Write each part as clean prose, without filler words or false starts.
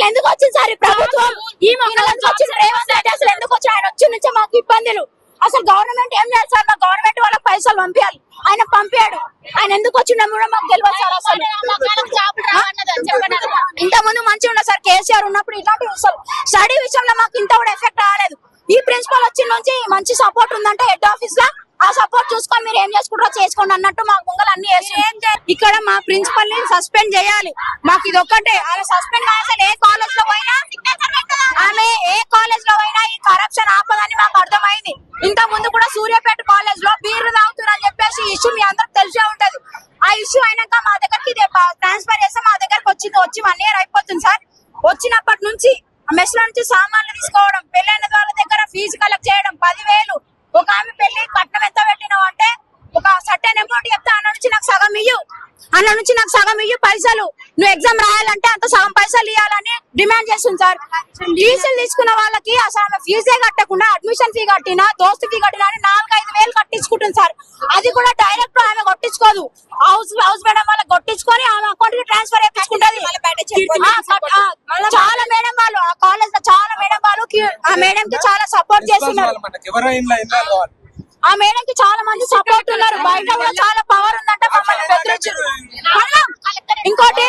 ఎందుకు వచ్చింది సార్ ఈ ప్రభుత్వం? ఈ మంగళంకి వచ్చింది రేవంత్ రెడ్డి. అసలు ఎందుకు వచ్చి ఆయన వచ్చి నుంచే మాకు ఇబ్బందులు. అసలు గవర్నమెంట్ ఏం చేయాలి సార్? మా గవర్నమెంట్ వాళ్ళకి పైసలు పంపించాలి. ఆయన పంపాడు. ఆయన ఎందుకు వచ్చిండో కూడా మాకు తెలియదు సార్. అసలు ఇంత ముందు మంచిగా ఉండదు సార్. కేసీఆర్ ఉన్నప్పుడు ఇలాంటి స్టడీ విషయంలో మాకు ఇంత కూడా ఎఫెక్ట్ రాలేదు. ఈ ప్రిన్సిపల్ వచ్చిన నుంచి మంచి సపోర్ట్ ఉందంటే హెడ్ ఆఫీస్ లో ఆ సపోర్ట్ చూసుకొని మీరు ఏం చేసుకుంటారో చేసుకోండి అన్నట్టు మాకు ముంగలు అన్ని ఇక్కడ మా ప్రిన్సిపల్ ని సస్పెండ్ చేయాలి. మాకు ఇది ఒక్కటే. ఆమె సస్పెండ్ అసలు ఏ కాలేజ్ లో పోయినా ఆమె ఏ కాలేజ్ లో పోయినా ఈ కరప్షన్ ఆపదని మాకు అర్థమైంది. ఇంత ముందు కూడా సూర్యాపేట కాలేజ్ లో బీర్లు తాగుతున్నారని చెప్పేసి ఇష్యూ మీ అందరికి తెలిసే ఉంటది. ఆ ఇష్యూ అయినాక మా దగ్గరికి ట్రాన్స్ఫర్ చేస్తే మా దగ్గరకు వచ్చి 1 year అయిపోతుంది సార్. వచ్చినప్పటి నుంచి మెస్ లో నుంచి సామాన్లు తీసుకోవడం, పెళ్ళైన వాళ్ళ దగ్గర ఫీజు కలెక్ట్ చేయడం 10,000. ఒక ఆమె పెళ్లి కట్నం ఎంత పెట్టినావు అంటే ఒక సర్టెన్ అమౌంట్ చెప్తే అన్న నుంచి నాకు సగం ఇయ్యు పైసలు, నువ్వు ఎగ్జామ్ రాయాలంటే అంత సగం పైసలు ఇవ్వాలని డిమాండ్ చేస్తుంది సార్. ఫీజులు తీసుకున్న వాళ్ళకి అసలు ఆమె ఫీజే కట్టకుండా అడ్మిషన్ ఫీ కట్టినా దోస్తు ఫీ కట్టినా 4-5 వేలు కట్టించుకుంటుంది సార్. అది కూడా డైరెక్ట్ ఆమె కొట్టించుకోదు. హౌస్ మేడం వాళ్ళకి కొట్టించుకొని ఆమె అకౌంట్ కి ట్రాన్స్ఫర్ చేయించుకుంటది. చాలా మేడం వాళ్ళు ఆ కాలేజ్ లో చాలా మేడం వాళ్ళు ఆ మేడం కి చాలా సపోర్ట్ చేస్తున్నారు. ఆ మేడం కి చాలా మంది సపోర్ట్ ఉన్నారు. బయట కూడా చాలా పవర్ ఉందంట. మమ్మల్ని బెదిరించారు. ఇంకోటి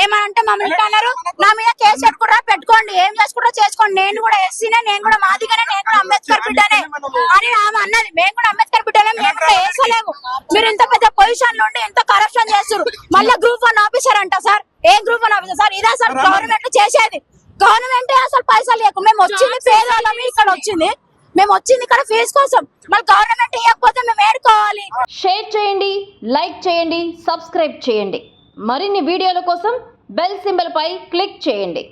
ఏమనంటే మమ్మల్ని అన్నారు, నా మీద కేసు కూడా పెట్టుకోండి, ఏం చేసుకుంటారో చేసుకోండి, నేను కూడా ఎస్సీనే, నేను కూడా మాదిగానే, నేను కూడా అంబేద్కర్ బిడ్డనే అని ఆమె అన్నది. మేము కూడా అంబేద్కర్ బిడ్డనే, మేము కూడా వేసలేము. మీరు ఇంత పెద్ద పొజిషన్ లో ఉండి ఎంత కరప్షన్ చేస్తారు. మళ్ళీ గ్రూప్ 1 ఆఫీసర్ అంట సార్. ఏ గ్రూప్ 1 ఆఫీసర్ సార్? ఇదే సార్ గవర్నమెంట్ చేసేది. గవర్నమెంట్ అసలు పైసలు లేకు. మేము వచ్చింది పేదవాళ్ళమి, ఇక్కడ వచ్చింది మేము వచ్చింది ఇక్కడ ఫీజు కోసం. మళ్ళీ గవర్నమెంట్ ఇవ్వకపోతే మేము ఏడుకోవాలి. షేర్ చేయండి, లైక్ చేయండి, సబ్స్క్రైబ్ చేయండి. మరిన్ని వీడియోల కోసం బెల్ సింబల్ పై క్లిక్ చేయండి.